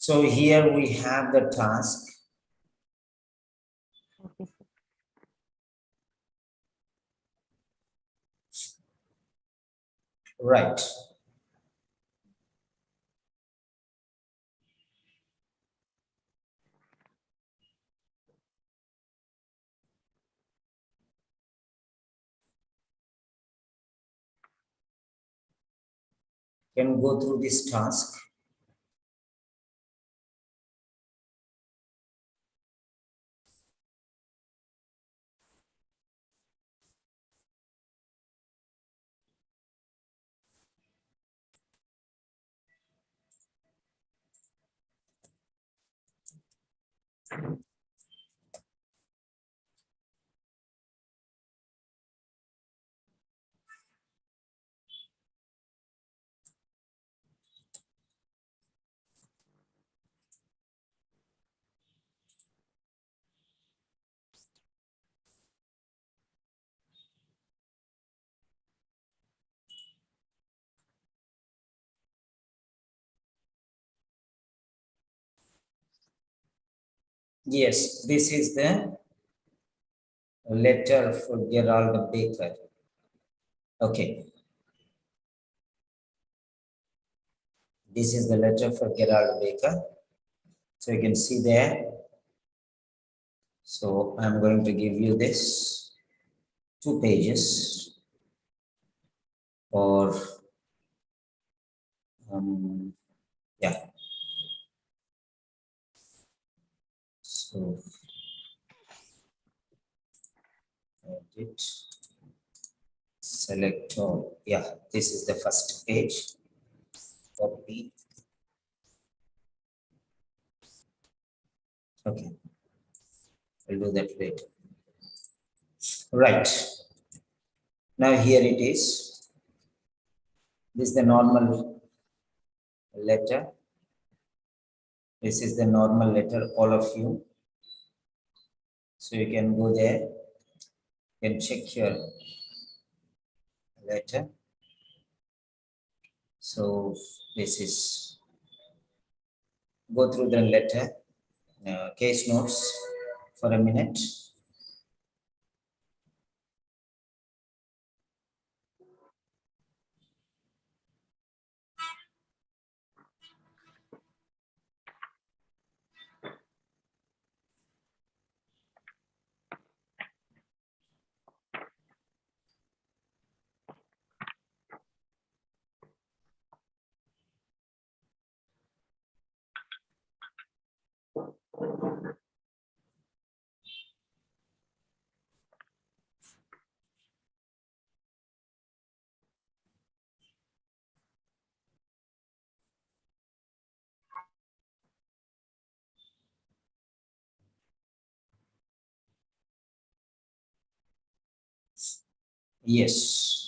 So here we have the task. Okay, sir. Right. Can go through this task. Yes, this is the letter for Gerald Baker. Okay. This is the letter for Gerald Baker. So you can see there. So I'm going to give you this 2 pages or yeah. So edit, select all. Yeah, this is the first page. Copy. Okay, I'll do that later. Right. Now here it is. This is the normal letter. This is the normal letter, all of you. So you can go there and check your letter. So this is, go through the letter, case notes for a minute. Yes.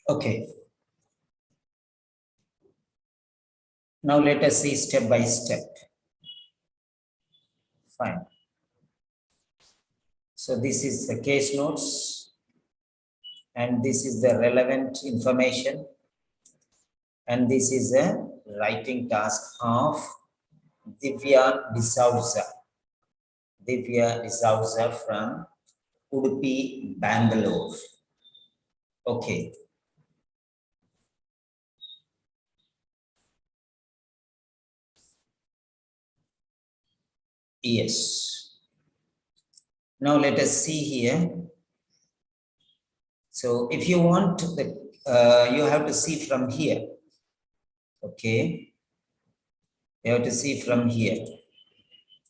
Okay. Now let us see step by step. Fine. So this is the case notes, and this is the relevant information, and this is a writing task of Divya D'Souza. Divya D'Souza from Udupi, Bangalore. Okay. Yes. Now let us see here. So if you want the, you have to see from here. Okay. You have to see from here.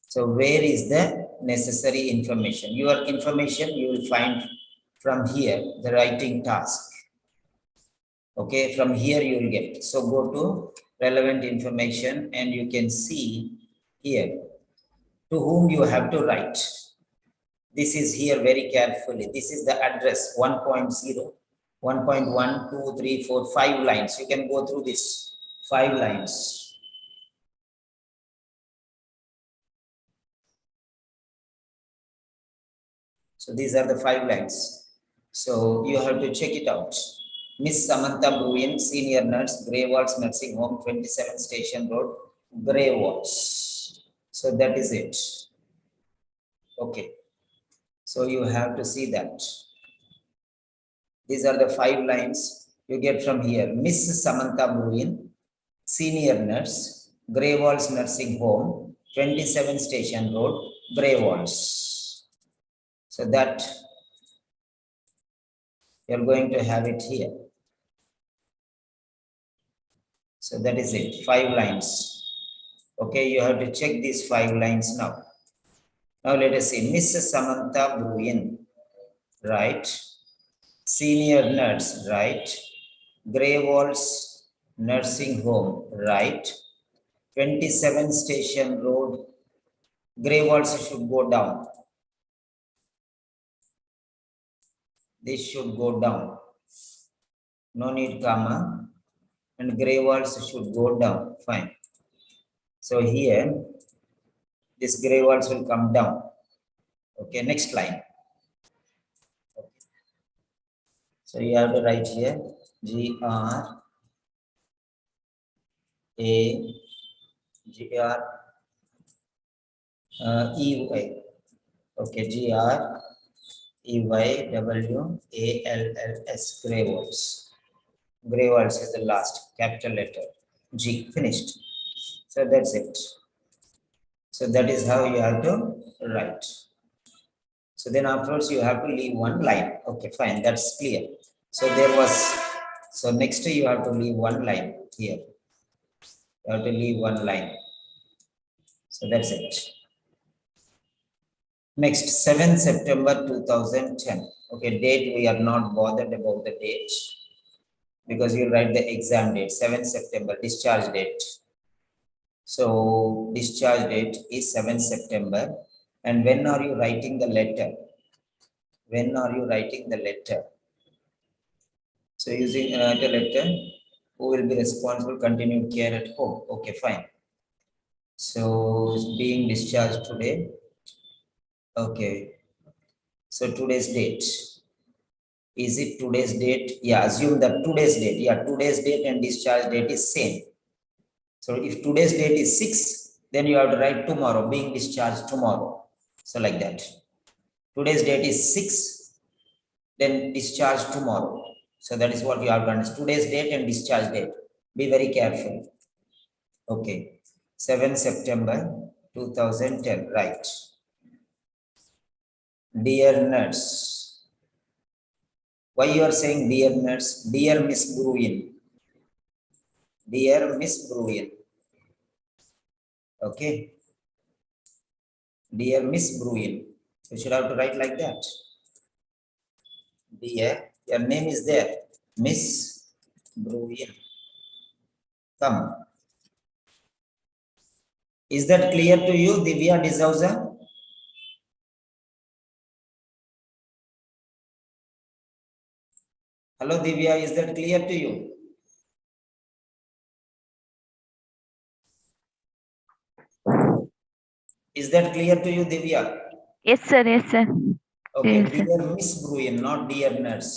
So where is the necessary information? Your information you will find from here, the writing task. Okay, from here you will get. So go to relevant information and you can see here to whom you have to write. This is here very carefully. This is the address 1.0, 1.1, 2, 3, 4, 5 lines. You can go through this 5 lines. So these are the 5 lines. So you have to check it out. Miss Samantha Bruin, Senior Nurse, Grey Walls Nursing Home, 27 Station Road, Grey Walls. So that is it. Okay. So you have to see that. These are the 5 lines you get from here. Miss Samantha Bruin, Senior Nurse, Grey Walls Nursing Home, 27 Station Road, Grey Walls. So that you're going to have it here. So that is it, 5 lines. Okay, you have to check these 5 lines now. Now let us see, Miss Samantha Bruin, right? Senior Nurse, right? Grey Walls Nursing Home, right? 27 Station Road, Grey Walls should go down. This should go down. No need comma. And Grey Walls should go down. Fine. So here, this Grey Walls will come down. Okay, next line. Okay. So you have to write here G-R-A-G-R E-Y. Okay, G-R-E-Y-W-A-L-L-S, Grey Walls. Grey Walls is the last capital letter. G, finished. So that's it. So that is how you have to write. So then afterwards you have to leave 1 line. Okay, fine, that's clear. So there was, so next you have to leave 1 line here. You have to leave 1 line. So that's it. Next, 7th September 2010. Okay, date, we are not bothered about the date because you write the exam date, 7th September, discharge date. So discharge date is 7th September. And when are you writing the letter? When are you writing the letter? So using the letter, who will be responsible, continued care at home? Okay, fine. So being discharged today. Okay. So today's date. Is it today's date? Yeah, assume that today's date. Yeah, today's date and discharge date is same. So if today's date is 6, then you have to write tomorrow, being discharged tomorrow. So like that. Today's date is 6, then discharge tomorrow. So that is what you have done. Today's date and discharge date. Be very careful. Okay. 7 September 2010. Right. Dear nurse. Why you are saying dear nurse? Dear Miss Bruin. Dear Miss Bruin. Okay. Dear Miss Bruin. You should have to write like that. Dear, your name is there. Miss Bruin. Come. Is that clear to you, Divya D'Souza? Hello, Divya. Is that clear to you? Is that clear to you, Divya? Yes, sir. Yes, sir. Okay, Yes, sir. dear Miss Bruin, not dear nurse.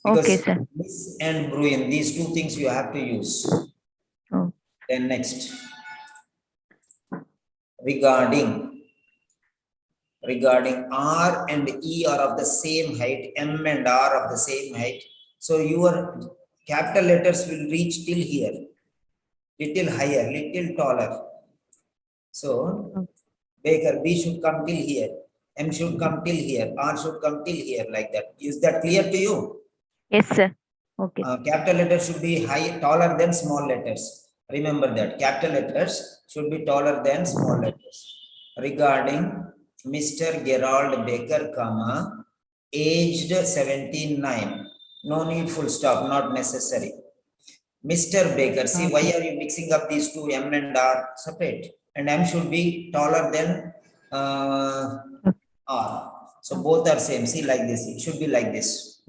Because Okay, sir. Miss and Bruin, these two things you have to use. Oh, Then next, regarding R and E are of the same height, M and R of the same height. So your capital letters will reach till here, little higher, little taller. So Baker, B should come till here, M should come till here, R should come till here, like that. Is that clear to you? yes, sir. Okay. Capital letters should be taller than small letters. Remember that capital letters should be taller than small letters. Regarding Mr. Gerald Baker, comma, aged 79. No need full stop, not necessary. Mr. Baker, see, why Okay. are you mixing up these two? M and R separate, and M should be taller than R. So both are same. See, like this, it should be like this.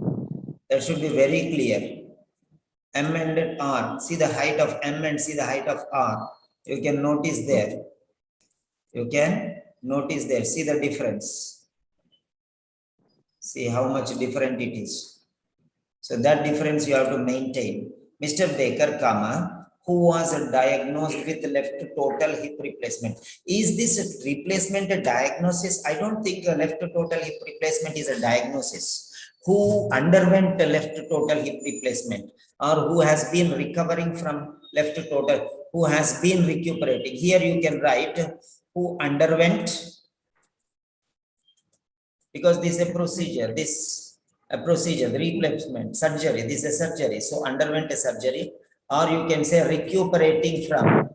That should be very clear. M and R, see the height of M and see the height of R. You can notice there. You can notice there. See the difference. See how much different it is. So that difference you have to maintain. Mr. Baker, comma, who was diagnosed with left total hip replacement. Is this replacement a diagnosis? I don't think a left total hip replacement is a diagnosis. Who underwent a left total hip replacement, or who has been recovering from left total, who has been recuperating. Here you can write who underwent, because this is a procedure, the replacement, surgery, this is a surgery. So underwent a surgery, or you can say recuperating from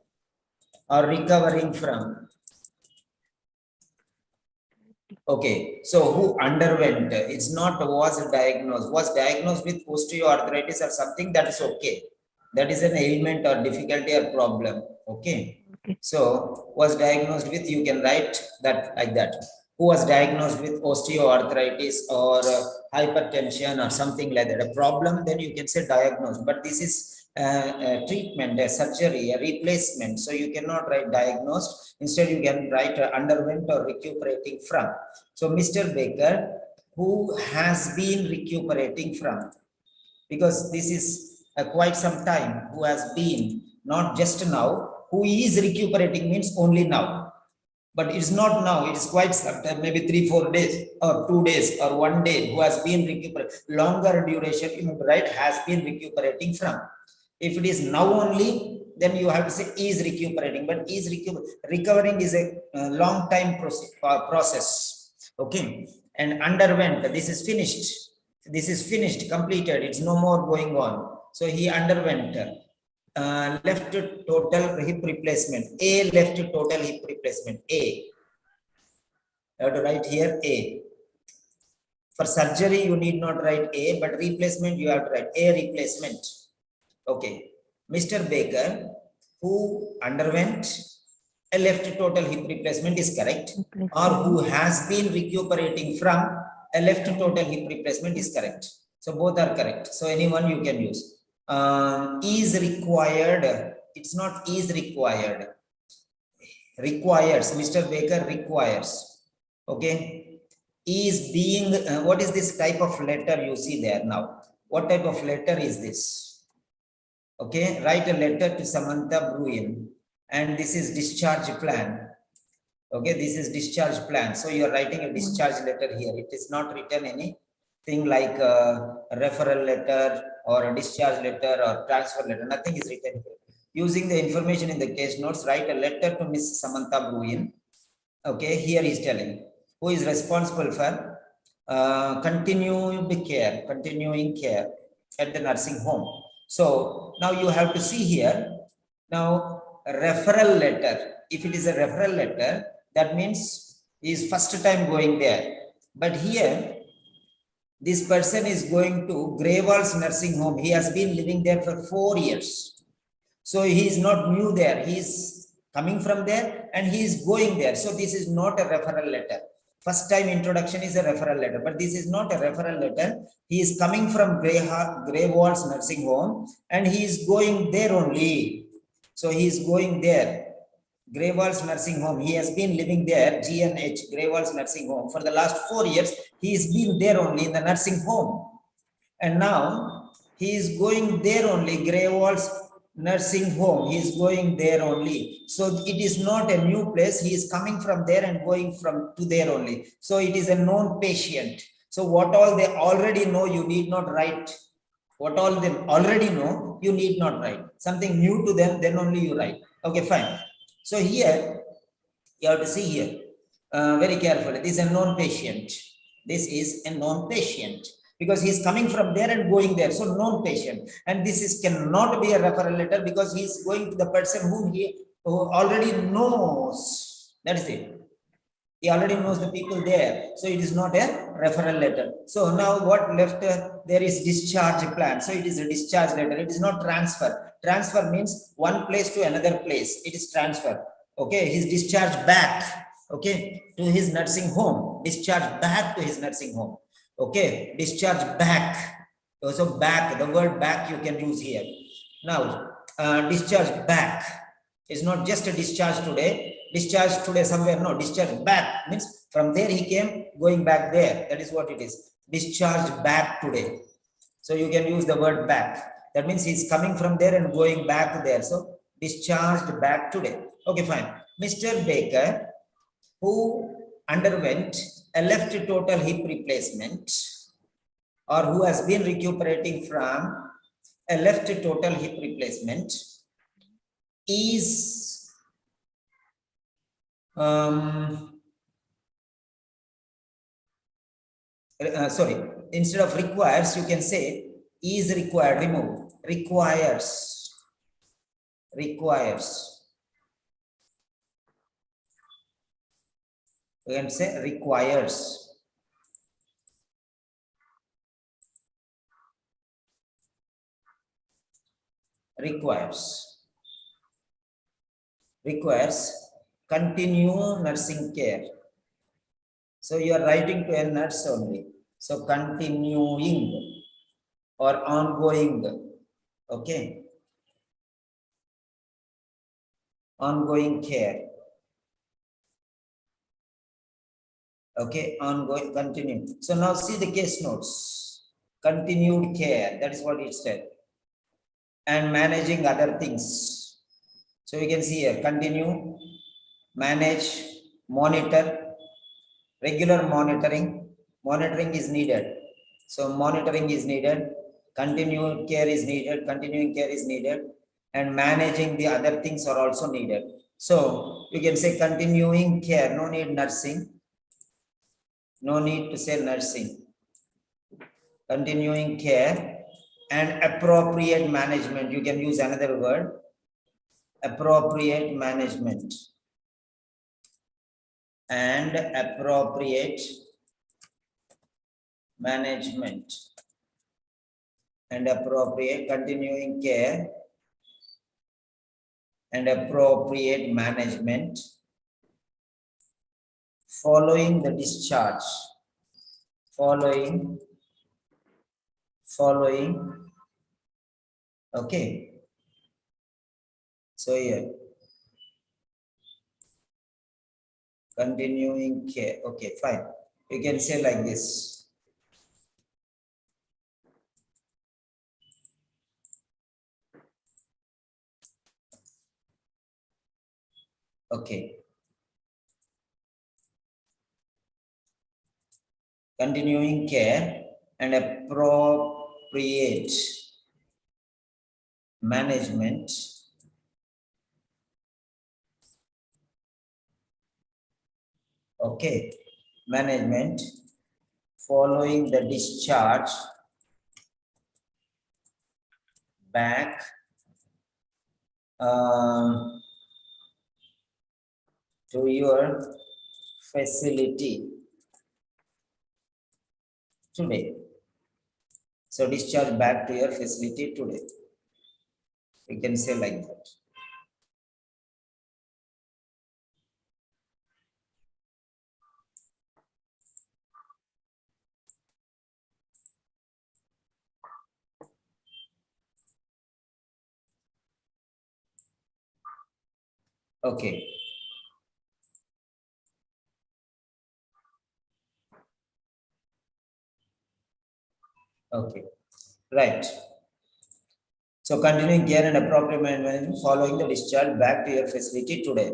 or recovering from. Okay, so who underwent, it's not was diagnosed with osteoarthritis or something, that is okay. That is an ailment or difficulty or problem. Okay. Okay. So was diagnosed with, you can write that like that. Who was diagnosed with osteoarthritis or hypertension or something like that, a problem, then you can say diagnosed. But this is a treatment, a surgery, a replacement. So you cannot write diagnosed. Instead, you can write underwent or recuperating from. So Mr. Baker, who has been recuperating from, because this is quite some time, who has been, not just now. Who is recuperating means only now, but it's not now, it is quite some time, maybe 3-4 days or 2 days or 1 day. Who has been recuperating, longer duration, you know, right, has been recuperating from. If it is now only, then you have to say is recuperating, but is recovering is a long time process. Okay. And underwent, this is finished, completed, it's no more going on. So he underwent left total hip replacement, a left total hip replacement, a. I have to write here a. For surgery you need not write a, but replacement you have to write a replacement. Okay. Mr. Baker, who underwent a left total hip replacement is correct, or who has been recuperating from a left total hip replacement is correct. So both are correct. So anyone you can use. Is required, it's not is required, requires. Mr. Baker requires. Okay. Is being, what is this type of letter you see there now? What type of letter is this? Okay, write a letter to Samantha Bruin, and this is discharge plan. Okay, this is discharge plan. So you are writing a discharge letter here. It is not written anything like a referral letter or a discharge letter or transfer letter. Nothing is written here. Using the information in the case notes, write a letter to Miss Samantha Bruin. Okay, here he is telling who is responsible for continuing care at the nursing home. So now you have to see here. Now a referral letter, if it is a referral letter, that means he is first time going there. But here this person is going to Gerald's nursing home. He has been living there for 4 years. So he is not new there. He is coming from there and he is going there. So this is not a referral letter. First time introduction is a referral letter, but this is not a referral letter. He is coming from Gerald's nursing home and he is going there only. So he is going there. Greywards Nursing Home. He has been living there, GNH, Greywards Nursing Home. For the last 4 years, he has been there only in the nursing home. And now he is going there only, Greywards Nursing Home. He is going there only. So it is not a new place. He is coming from there and going from to there only. So it is a known patient. So what all they already know, you need not write. What all they already know, you need not write. Something new to them, then only you write. Okay, fine. So here, you have to see here very carefully. This is a known patient. This is a known patient because he is coming from there and going there. So known patient. And this is cannot be a referral letter because he is going to the person who already knows. That is it. He already knows the people there. So it is not a referral letter. So now what left, there is discharge plan. So it is a discharge letter. It is not transfer. Transfer means one place to another place. It is transfer. Okay, he's discharged back. Okay, to his nursing home. Discharge back to his nursing home. Okay, discharge back. So back, the word back you can use here. Now, discharge back is not just a discharge today. Discharge today somewhere. No, discharge back means from there he came, going back there. That is what it is. Discharge back today. So you can use the word back. That means he's coming from there and going back there. So discharged back today. Okay, fine. Mr. Baker, who underwent a left total hip replacement or who has been recuperating from a left total hip replacement, is sorry, instead of requires, you can say is required, remove, requires, requires. You can say requires. Requires. Requires continue nursing care. So you are writing to a nurse only. So continuing or ongoing. Okay. Ongoing care. Okay, ongoing, continue. So now see the case notes. Continued care, that is what it said. And managing other things. So you can see here, continue, manage, monitor, regular monitoring. Monitoring is needed. So monitoring is needed, continued care is needed, continuing care is needed, and managing the other things are also needed. So you can say continuing care, no need nursing. No need to say nursing. Continuing care and appropriate management. You can use another word, appropriate management. And appropriate management. And appropriate, continuing care and appropriate management following the discharge. Following, okay. So here, continuing care, okay, fine. You can say like this. Okay. Continuing care and appropriate management okay, management following the discharge back to your facility today. So discharge back to your facility today. You can say like that. Okay. Okay. Right. So continuing care and appropriate management following the discharge back to your facility today.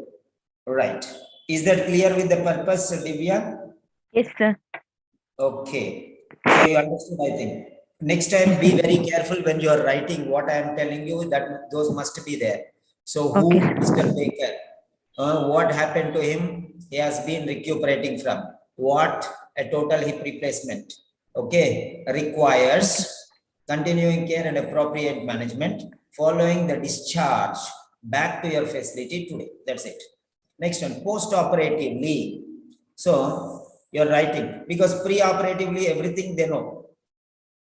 Right. Is that clear with the purpose, Divya? Yes, sir. Okay. So you understood, I think. Next time, be very careful when you are writing what I am telling you, that those must be there. So Okay, who, Mr. sir. Baker? What happened to him? He has been recuperating from what? A total hip replacement. Okay. Okay. Requires continuing care and appropriate management following the discharge back to your facility today. That's it. Next one, post-operatively. So you're writing because pre-operatively everything they know.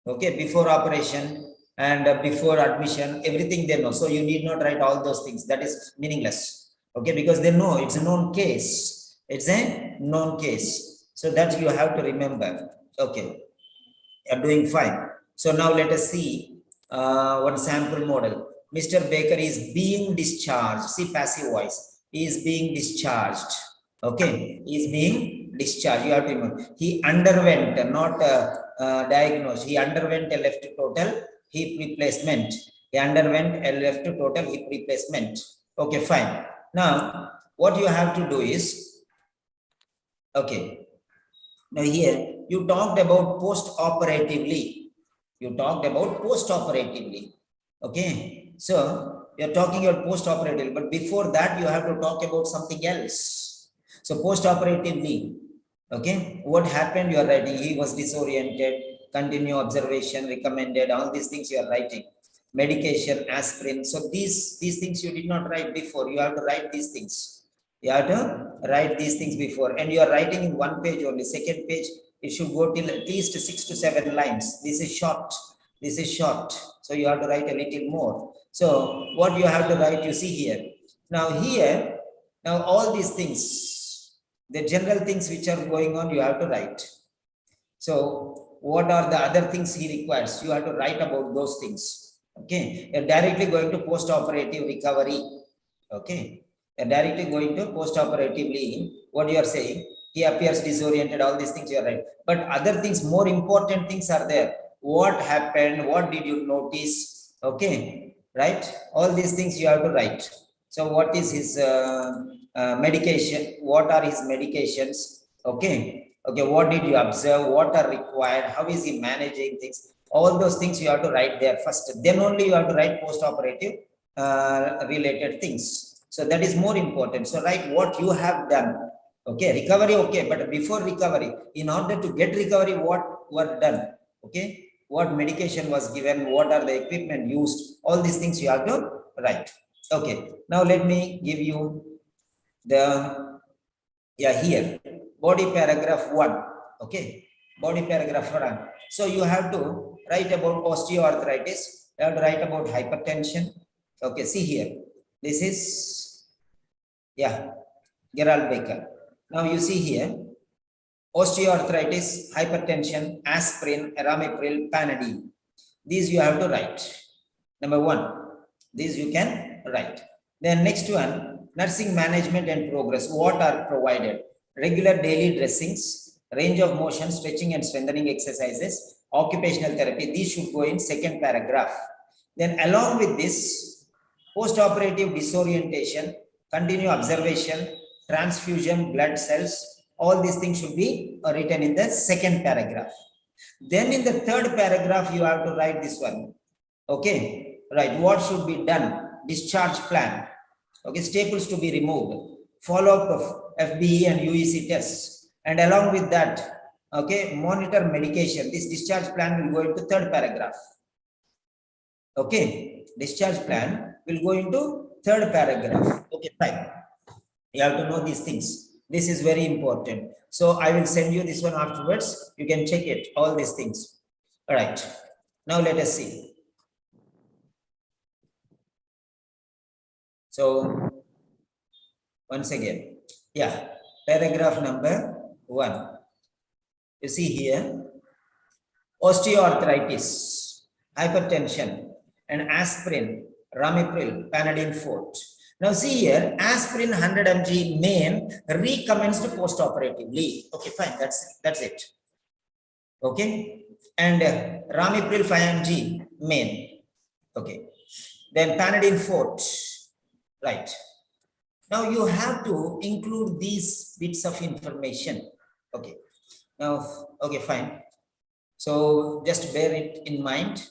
Okay, before operation and before admission, everything they know. So you need not write all those things. That is meaningless. Okay, because they know it's a known case. It's a known case. So that you have to remember. Okay, you're doing fine. So now let us see one sample model. Mr. Baker is being discharged. See passive voice. He is being discharged. Okay, he is being discharged. You have to remember. He underwent, not diagnosed. He underwent a left total hip replacement. He underwent a left total hip replacement. Okay, fine. Now, what you have to do is, okay, now here you talked about post-operatively. You talked about post-operatively. Okay. So you're talking about post-operatively, but before that you have to talk about something else. So post-operatively, okay, what happened? You are writing. He was disoriented. Continue observation recommended. All these things you are writing. Medication, aspirin. So these things you did not write before. You have to write these things. You have to write these things before, and you are writing in one page only. Second page, it should go till at least 6 to 7 lines. This is short. This is short. So you have to write a little more. So what you have to write, you see here. Now here, now all these things, the general things which are going on, you have to write. So what are the other things he requires? You have to write about those things. Okay. You're directly going to post-operative recovery. Okay. You're directly going to post-operatively. What you are saying, he appears disoriented, all these things you are right. But other things, more important things are there. What happened? What did you notice? Okay. Right. All these things you have to write. So what is his medication? What are his medications? Okay. Okay, what did you observe? What are required? How is he managing things? All those things you have to write there first. Then only you have to write post-operative related things. So that is more important. So write what you have done. Okay, recovery, okay, but before recovery, in order to get recovery, what were done? Okay, what medication was given? What are the equipment used? All these things you have to write. Okay, now let me give you the, yeah, here body paragraph 1. Okay, body paragraph 1. So you have to write about osteoarthritis. You have to write about hypertension. Okay, see here, this is, yeah, Gerald Baker. Now you see here osteoarthritis, hypertension, aspirin, ramipril, Panadol. These you have to write. Number 1, these you can write. Then next one, nursing management and progress. What are provided? Regular daily dressings, range of motion, stretching and strengthening exercises, occupational therapy. These should go in second paragraph. Then along with this, post-operative disorientation, continue observation, transfusion, blood cells, all these things should be written in the second paragraph. Then in the third paragraph, you have to write this one. Okay, right. What should be done? Discharge plan. Okay, staples to be removed. Follow-up of FBE and UEC tests. And along with that, okay, monitor medication. This discharge plan will go into third paragraph. Okay, discharge plan will go into third paragraph. Okay, fine. You have to know these things. This is very important. So I will send you this one afterwards. You can check it, all these things. All right. Now let us see. So once again, yeah, paragraph number 1. You see here, osteoarthritis, hypertension, and aspirin, ramipril, Panadol forte. Now see here, aspirin 100 mg main recommenced post-operatively. Okay, fine, that's it. Okay, and ramipril 5 mg main. Okay, then Panadine Fort, right. Now you have to include these bits of information. Okay, now, okay, fine. So just bear it in mind.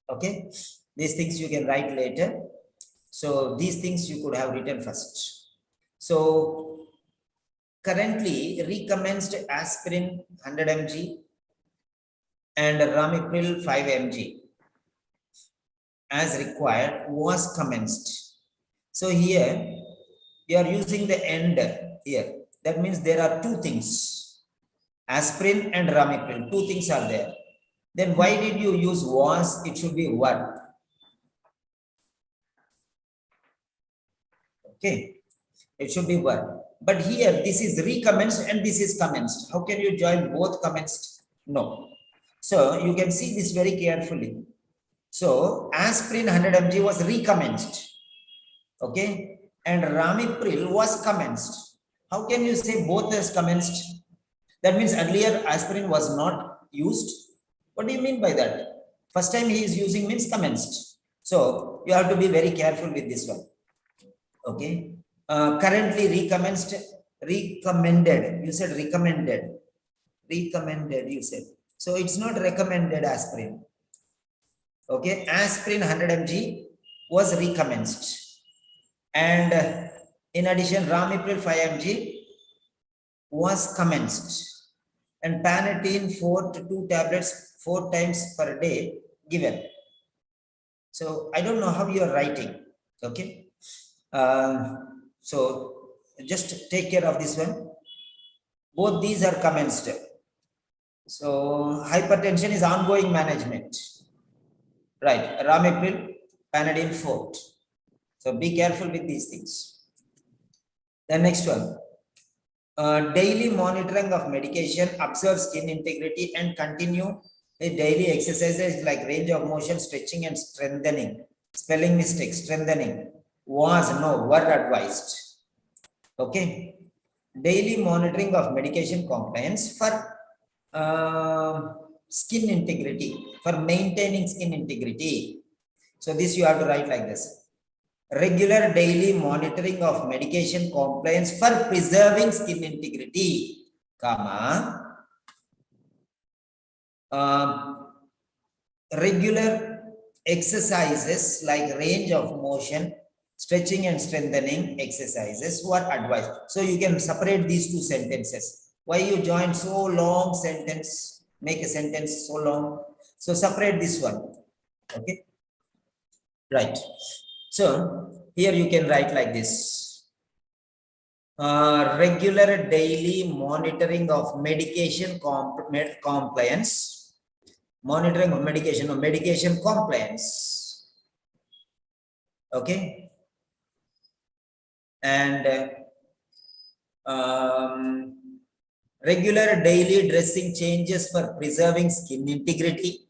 Okay, these things you can write later. So these things you could have written first. So currently recommenced aspirin 100 mg and ramipril 5 mg as required was commenced. So here you are using the end here. That means there are two things, aspirin and ramipril, two things are there. Then why did you use was? It should be were. Okay, it should be were. But here this is recommenced and this is commenced. How can you join both commenced? No. So you can see this very carefully. So aspirin 100 mg was recommenced. Okay, and ramipril was commenced. How can you say both as commenced? That means earlier aspirin was not used. What do you mean by that? First time he is using means commenced. So you have to be very careful with this one. Okay. Currently recommenced, recommended. You said recommended. Recommended, you said. So it's not recommended aspirin. Okay. Aspirin 100 mg was recommenced. And in addition, ramipril 5 mg was commenced. And Panadine 4 to 2 tablets 4 times per day given. So I don't know how you are writing. Okay. So just take care of this one. Both these are commenced. So hypertension is ongoing management. Right. Ramipril, Panadine 4. So be careful with these things. The next one. Daily monitoring of medication, observe skin integrity, and continue the daily exercises like range of motion, stretching, and strengthening. Spelling mistake, strengthening was no, were advised. Okay. Daily monitoring of medication compliance for skin integrity, for maintaining skin integrity. So this you have to write like this. Regular daily monitoring of medication compliance for preserving skin integrity, comma, regular exercises like range of motion, stretching and strengthening exercises were advised. So you can separate these two sentences. Why you join so long sentence, make a sentence so long? So separate this one. Okay. Right. So here you can write like this. Regular daily monitoring of medication compliance. Monitoring of medication or medication compliance. Okay. And regular daily dressing changes for preserving skin integrity.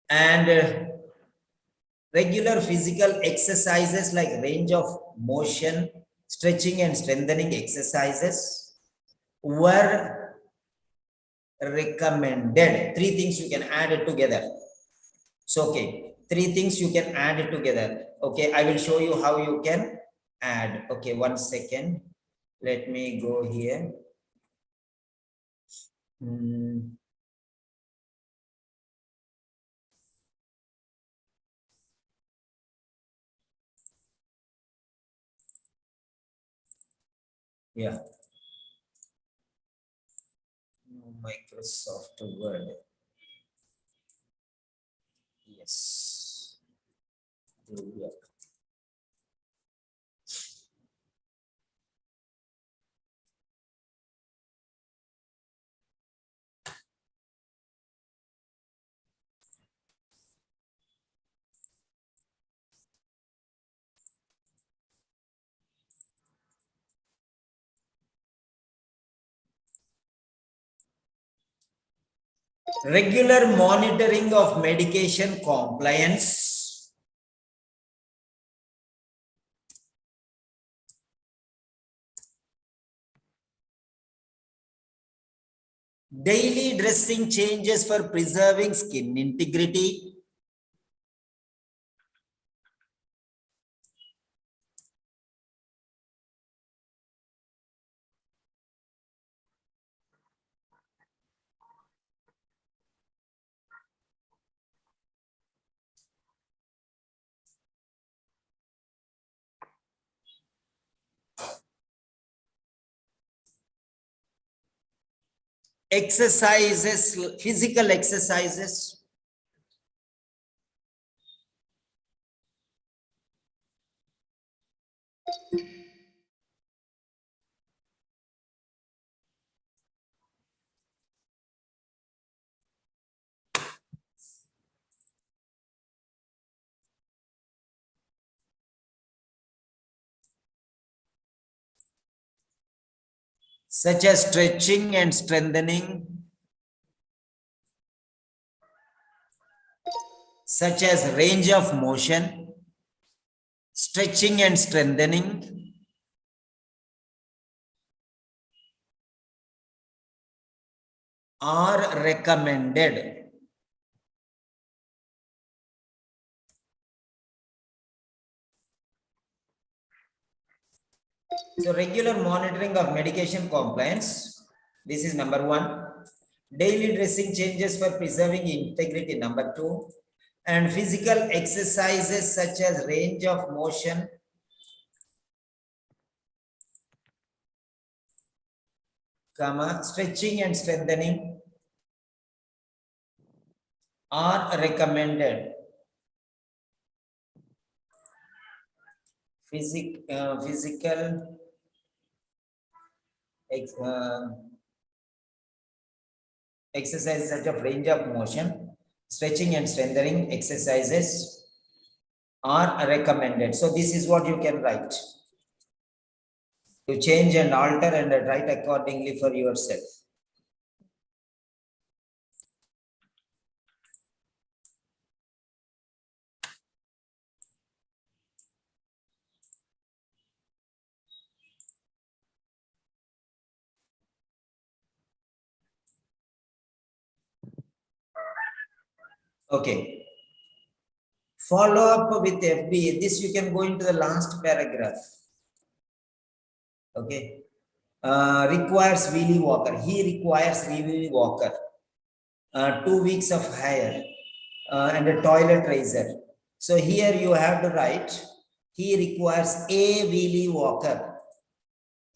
And regular physical exercises like range of motion, stretching and strengthening exercises were recommended. Three things you can add it together. So, okay, three things you can add it together. Okay, I will show you how you can add. Okay, 1 second. Let me go here. Yeah. Microsoft Word. Yes. Divya. Regular monitoring of medication compliance Daily dressing changes for preserving skin integrity. Exercises, physical exercises. Such as stretching and strengthening, such as range of motion, stretching and strengthening, are recommended. So regular monitoring of medication compliance, this is number one. Daily dressing changes for preserving integrity, number two. And physical exercises such as range of motion, stretching and strengthening are recommended. Physical exercises such as range of motion, stretching and strengthening exercises are recommended. So this is what you can write. You change and alter and write accordingly for yourself. Okay. Follow up with FBA. This you can go into the last paragraph. Okay. Requires Willy Walker. He requires Willy Walker. 2 weeks of hire and a toilet razor. So here you have to write, he requires a Willy Walker,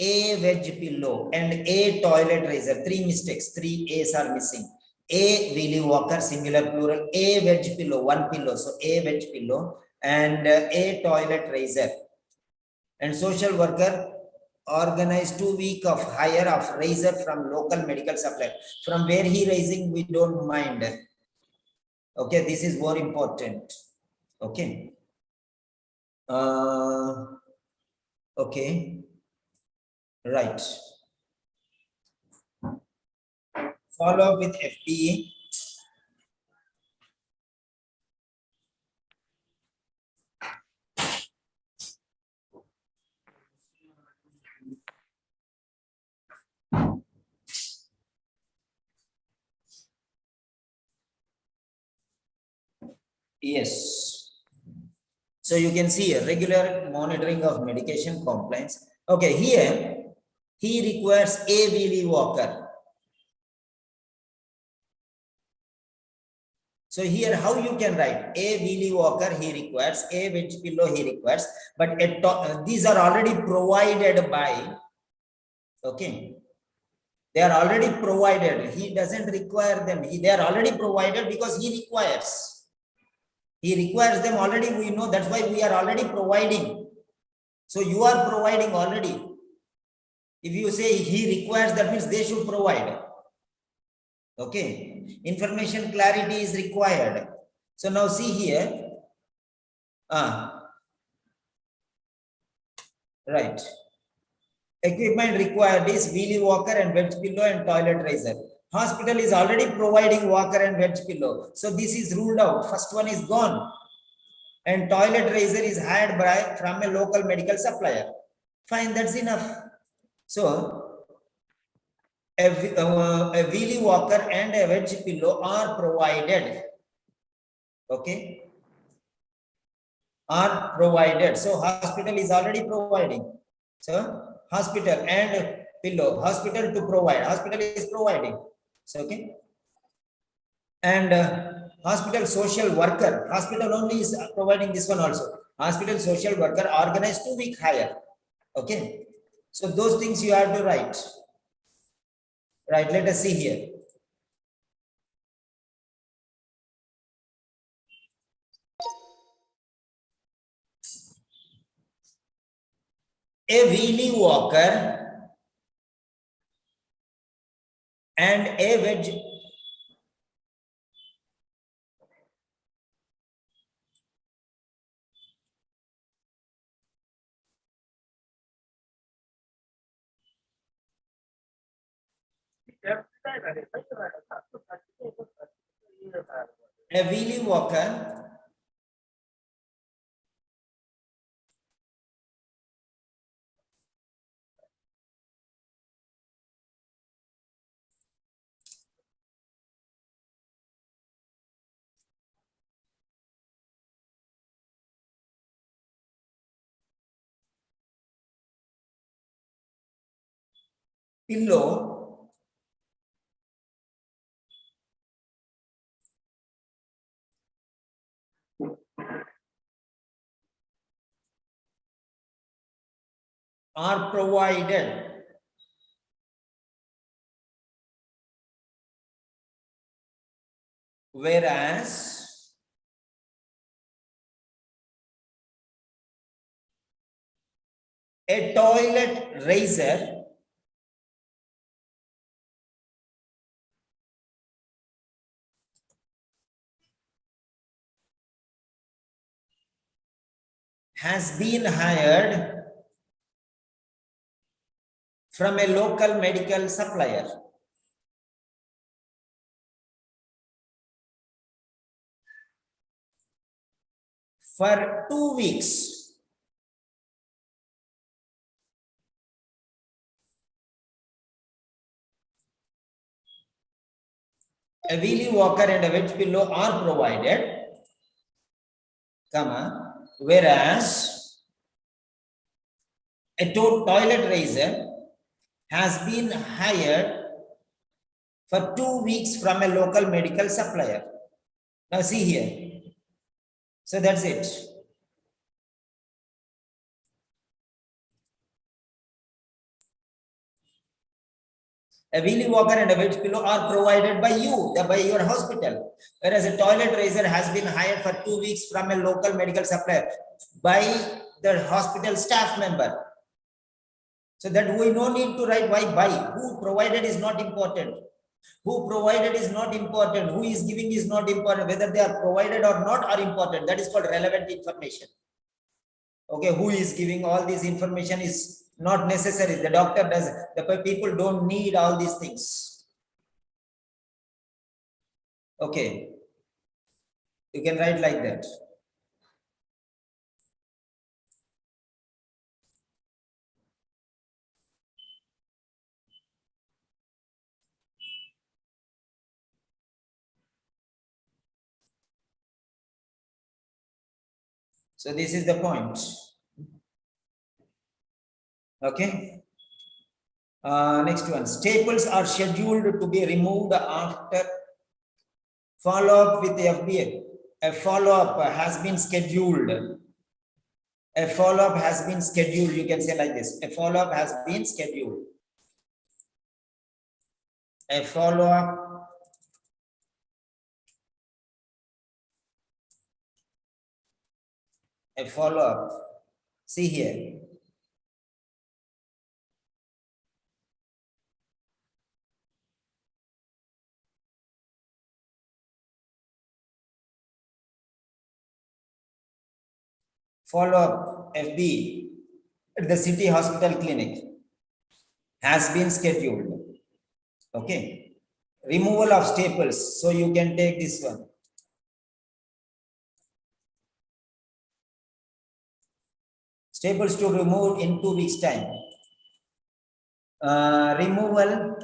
a wedge pillow, and a toilet razor. 3 mistakes, 3 A's are missing. A Willy Walker, singular plural, a wedge pillow, 1 pillow. So a wedge pillow and a toilet razor. And social worker organized 2 weeks of hire of razor from local medical supplier. From where he raising, we don't mind. Okay, this is more important. Okay. Okay. Right. Follow up with FDE. Yes. So you can see a regular monitoring of medication compliance. Okay, here he requires a Willy Walker. So here how you can write a Willy Walker he requires, a wedge pillow he requires, but these are already provided by, okay, they are already provided. He doesn't require them. They are already provided because he requires. He requires them already, we know, that's why we are already providing. So you are providing already. If you say he requires, that means they should provide. Okay. Information clarity is required. So now see here. Right. Equipment required is Willy Walker and wedge pillow and toilet razor. Hospital is already providing walker and wedge pillow. So this is ruled out. First one is gone. And toilet razor is hired by from a local medical supplier. Fine, that's enough. So a wheelie walker and a wedge pillow are provided. Okay, are provided. So hospital is already providing. So hospital and pillow, hospital to provide, hospital is providing. So okay, and hospital social worker, hospital only is providing this one also. Hospital social worker organized 2-week hire. Okay, so those things you have to write. Right, let us see here. A wheelie walker and a wedge a wheelie walker pillow are provided. Whereas a toilet razor has been hired from a local medical supplier for 2 weeks. A wheelie walker and a wedge pillow are provided, comma, whereas a toilet razor has been hired for 2 weeks from a local medical supplier. Now see here. So that's it. A wheelie walker and a wedge pillow are provided by you, by your hospital. Whereas a toilet razor has been hired for 2 weeks from a local medical supplier by the hospital staff member. So that we no need to write why by. Who provided is not important. Who provided is not important. Who is giving is not important. Whether they are provided or not are important. That is called relevant information. Okay, who is giving all this information is not necessary. The doctor does. The people don't need all these things. Okay, you can write like that. So this is the point. Okay. Next one. Staples are scheduled to be removed after follow-up with FBA. A follow-up has been scheduled. A follow-up has been scheduled. You can say like this. A follow-up has been scheduled. A follow-up See here. Follow-up FB at the city hospital clinic has been scheduled. Okay. Removal of staples. So you can take this one. Staples to remove in 2 weeks time. Removal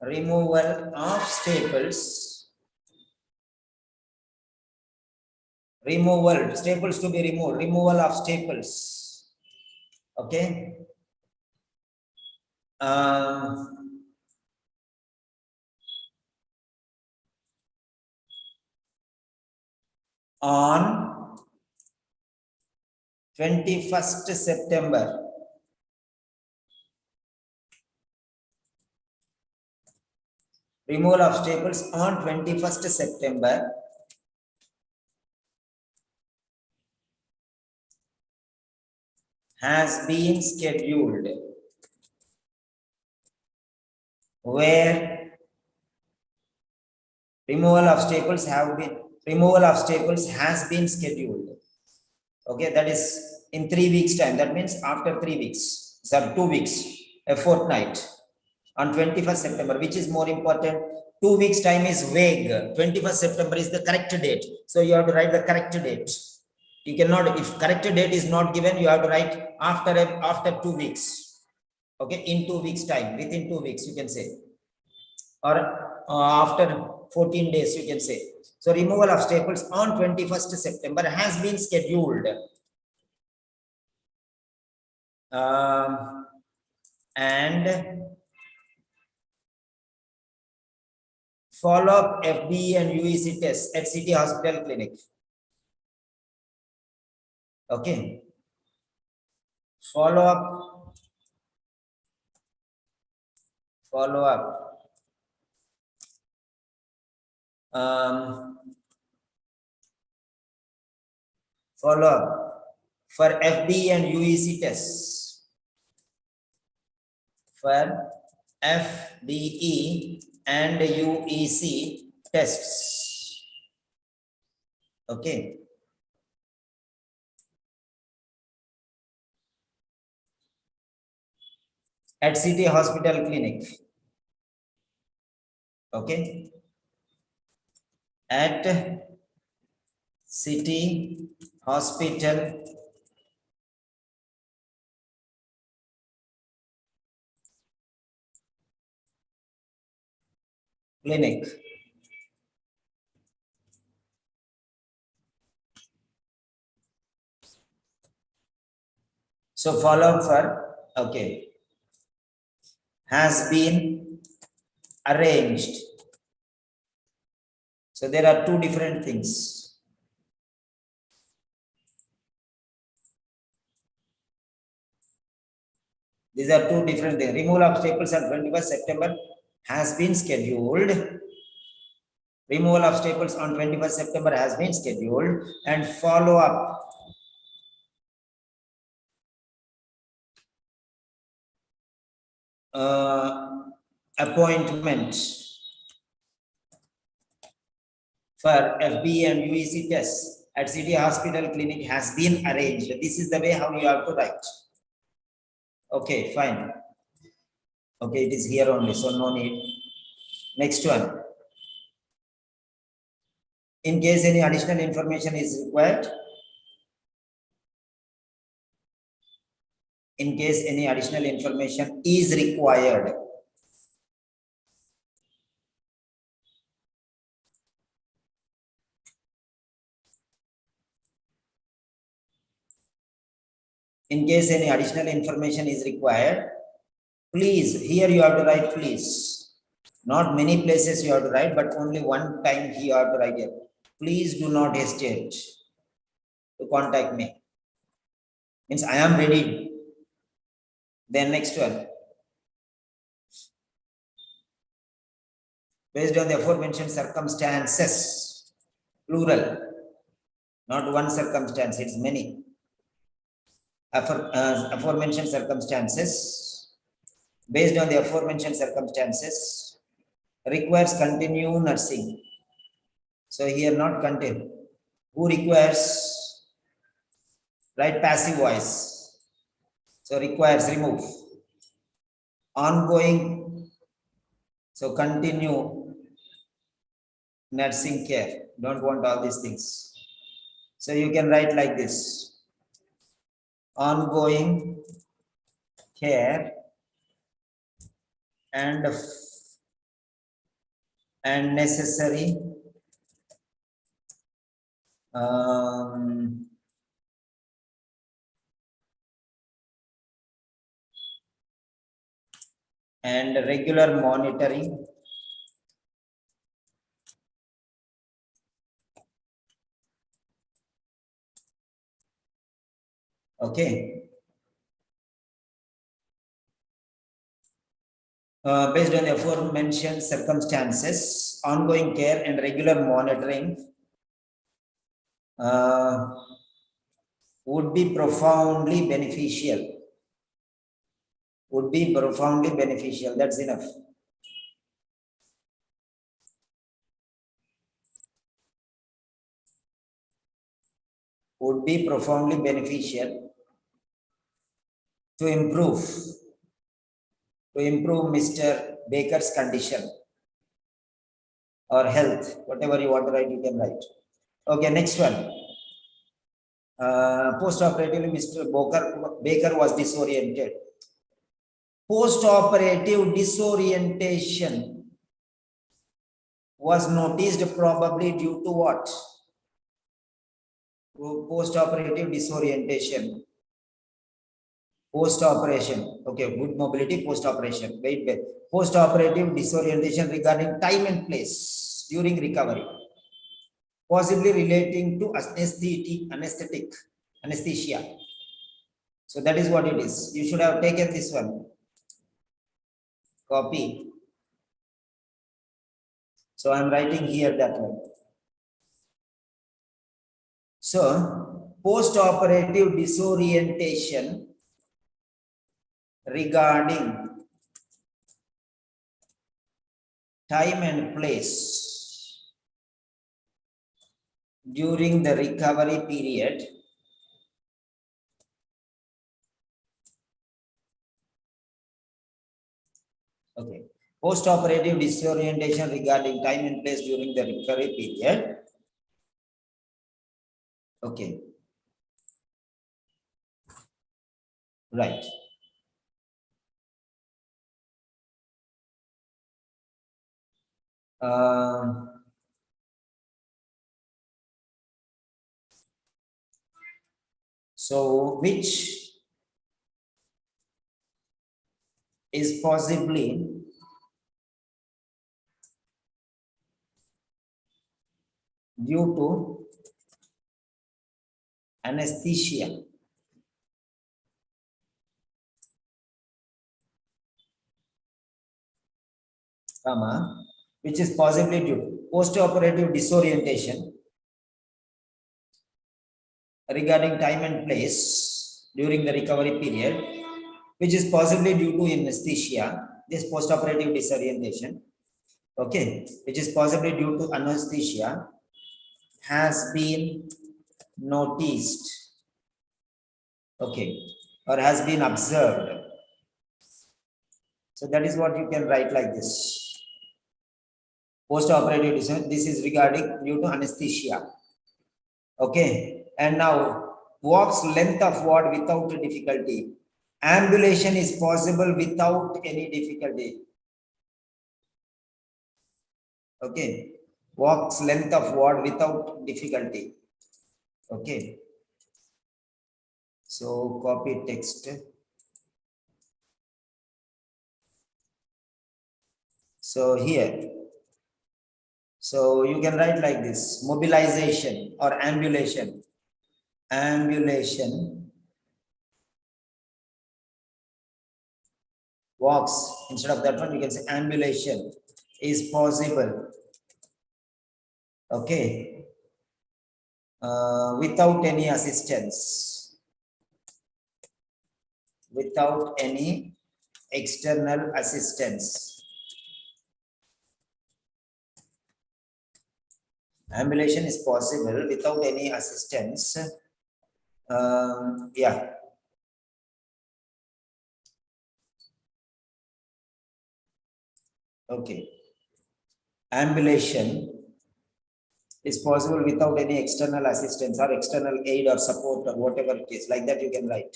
removal of staples, staples to be removed, removal of staples. Okay. On 21st September, removal of staples on 21st September has been scheduled, where removal of staples has been scheduled. Okay, that is in 3 weeks time. That means after 3 weeks, sir, 2 weeks, a fortnight, on 21st September. Which is more important? 2 weeks time is vague. 21st September is the correct date, so you have to write the correct date. You cannot, if correct date is not given, you have to write after 2 weeks. Okay, in 2 weeks time, within 2 weeks you can say, or after 14 days you can say. So removal of staples on 21st September has been scheduled. And follow-up FBE and UEC tests at City Hospital Clinic. Okay. Follow-up follow-up for FBE and UEC tests. For FBE and UEC tests. Okay. At City Hospital Clinic. Okay. At City Hospital Clinic. So follow-up for, okay, has been arranged. So there are two different things. These are two different things. Removal of staples on 21st September has been scheduled. Removal of staples on 21st September has been scheduled, and follow-up appointment for FB and UEC tests at City Hospital Clinic has been arranged. This is the way how you have to write. Okay, fine. Okay, it is here only, so no need. Next one. In case any additional information is required, in case any additional information is required, in case any additional information is required, please, here you have to write please. Not many places you have to write, but only one time you have to write here. Please do not hesitate to contact me. Means I am ready. Then next one. Based on the aforementioned circumstances, plural, not one circumstance, it's many. Aforementioned circumstances, based on the aforementioned circumstances, requires continue nursing. So here not continue. Who requires? Write passive voice. So requires, remove. Ongoing. So continue nursing care. Don't want all these things. So you can write like this. Ongoing care and and necessary um, and regular monitoring okay based on the aforementioned circumstances, ongoing care and regular monitoring would be profoundly beneficial. Would be profoundly beneficial. That's enough. Would be profoundly beneficial to improve Mr. Baker's condition or health, whatever you want to write, you can write. Okay, next one. Post-operatively, Mr. Baker was disoriented. Post-operative disorientation was noticed probably due to what? Post-operative disorientation. Post-operation. Okay, good mobility post-operation. Wait. Post-operative disorientation regarding time and place during recovery. Possibly relating to anesthesia. So that is what it is. You should have taken this one. Copy. So I'm writing here that one. So post-operative disorientation regarding time and place during the recovery period okay. Post-operative disorientation regarding time and place during the recovery period. Okay. Right. So which is possibly due to anesthesia. Which is possibly due to post-operative disorientation regarding time and place during the recovery period, which is possibly due to anesthesia. This post-operative disorientation, okay, which is possibly due to anesthesia, has been noticed, okay, or has been observed. So that is what you can write like this. Post-operative disorientation, this is regarding due to anesthesia. Okay, and now walks length of ward without difficulty. Ambulation is possible without any difficulty. Okay, walks length of ward without difficulty. Okay, so copy text. So here, so you can write like this: mobilization or ambulation. Ambulation walks, instead of that one you can say ambulation is possible, okay, without any assistance, without any external assistance. Ambulation is possible without any assistance. Yeah. Okay. Ambulation is possible without any external assistance or external aid or support or whatever it is. Like that you can write.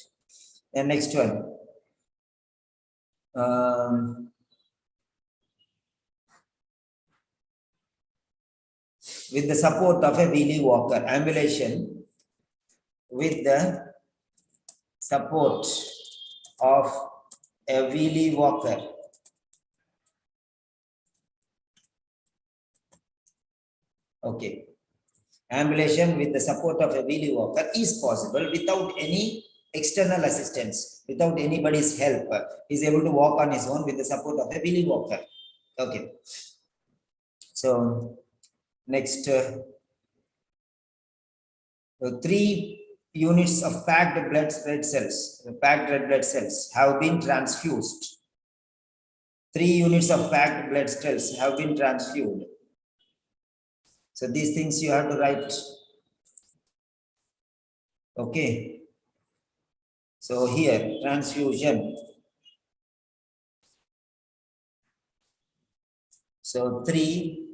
And next one. with the support of a wheelie walker. Ambulation with the support of a wheelie walker. Okay. Ambulation with the support of a wheelie walker is possible without any external assistance, without anybody's help. He is able to walk on his own with the support of a wheelie walker. Okay. So next, 3 units of packed red blood cells have been transfused. 3 units of packed blood cells have been transfused. So these things you have to write. Okay. So here, transfusion. So 3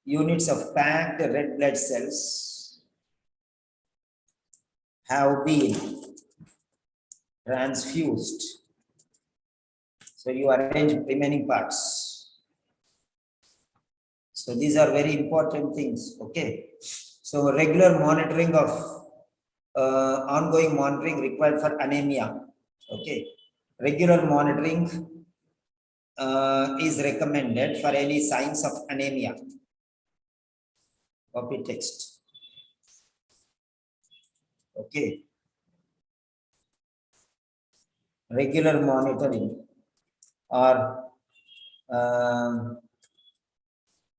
units of packed red blood cells have been transfused. So you arrange remaining parts. So these are very important things. Okay. So regular monitoring of ongoing monitoring required for anemia. Okay. Regular monitoring is recommended for any signs of anemia. Copy text. Okay. Regular monitoring or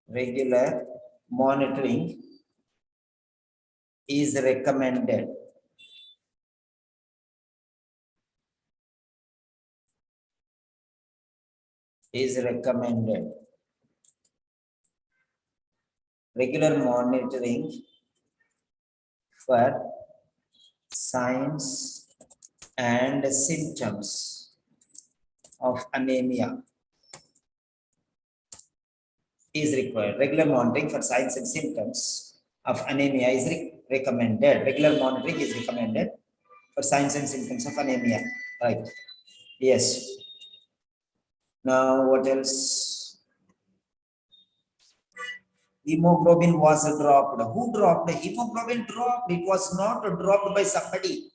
regular monitoring is recommended. Regular monitoring for signs and symptoms of anemia is required. Regular monitoring for signs and symptoms of anemia is recommended. Regular monitoring is recommended for signs and symptoms of anemia. Right. Yes. Now what else? Hemoglobin was dropped. Who dropped? Hemoglobin dropped. It was not dropped by somebody.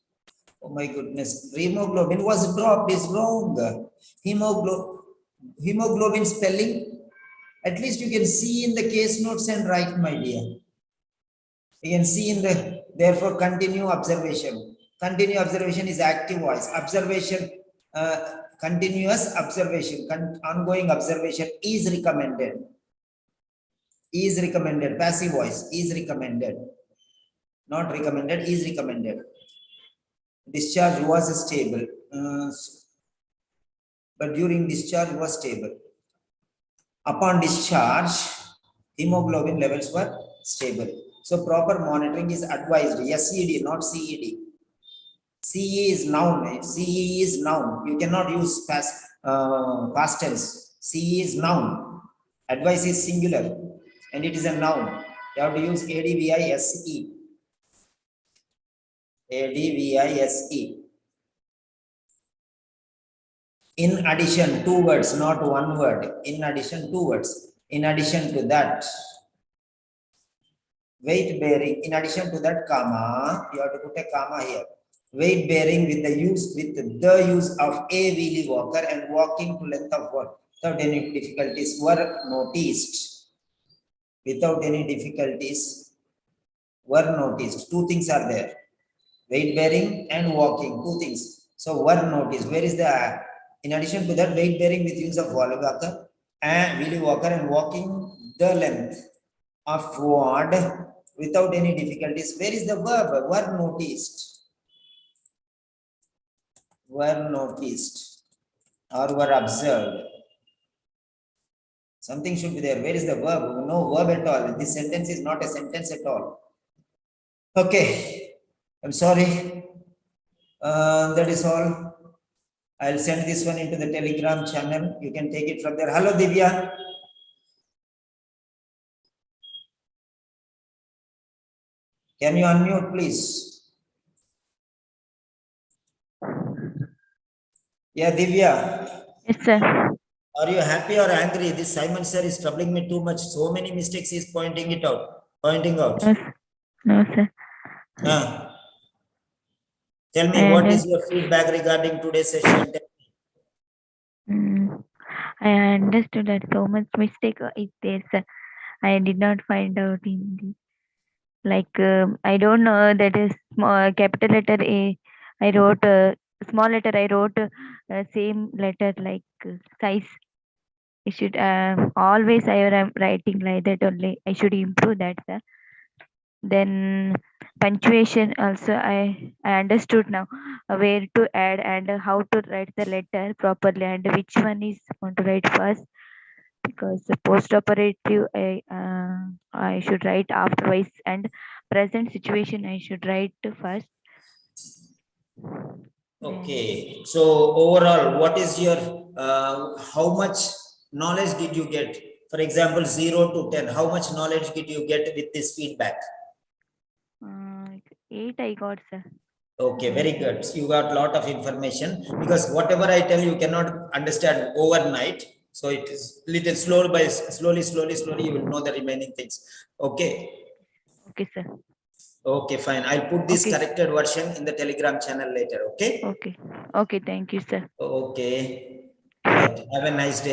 Oh my goodness. Hemoglobin was dropped is wrong. Hemoglobin spelling, at least you can see in the case notes and write, my dear. You can see in the, therefore, continue observation. Continue observation is active voice. Observation, continuous observation, ongoing observation is recommended. Is recommended. Passive voice is recommended. Not recommended, is recommended. Discharge was stable. But during discharge was stable. Upon discharge, hemoglobin levels were stable. So proper monitoring is advised. SED, not CED. CE is noun. CE is noun. You cannot use past tense. CE is noun. Advice is singular, and it is a noun. You have to use ADVISE. ADVISE. In addition, 2 words, not 1 word. In addition, 2 words. In addition to that, weight bearing. In addition to that, comma, you have to put a comma here. Weight bearing with the use of a wheelie walker and walking to length of work without any difficulties were noticed. Without any difficulties were noticed. 2 things are there. Weight bearing and walking. 2 things. So were noticed. Where is the? In addition to that, weight bearing with use of wheelie walker and walking the length of ward without any difficulties. Where is the verb? Were noticed. Were noticed or were observed. Something should be there. Where is the verb? No verb at all. This sentence is not a sentence at all. Okay. I'm sorry. That is all. I'll send this one into the Telegram channel. You can take it from there. Hello, Divya. Can you unmute, please? Yeah, Divya. Yes, sir. Are you happy or angry? This Simon sir is troubling me too much. So many mistakes he's pointing out. No, no, sir. Ah, tell me, I what is under, your feedback regarding today's session? mm, I understood that so much mistake is there, sir. I did not find out in the, like I don't know that is small capital letter A. I wrote small letter. I wrote same letter like size. I should always I am writing like that only. I should improve that, sir. Then punctuation also I understood now where to add and how to write the letter properly and which one is want to write first, because the post operative I should write afterwards and present situation I should write first. Then Okay, so overall, what is your, how much knowledge did you get? For example, 0 to 10, how much knowledge did you get with this feedback? 8 I got, sir. Okay, very 8. good. So you got a lot of information because whatever I tell you cannot understand overnight. So it is little slow by slowly, you will know the remaining things. Okay. Okay, sir. Okay, fine. I'll put this Okay. corrected version in the Telegram channel later. Okay. Okay. Okay. Thank you, sir. Okay. Right. Have a nice day.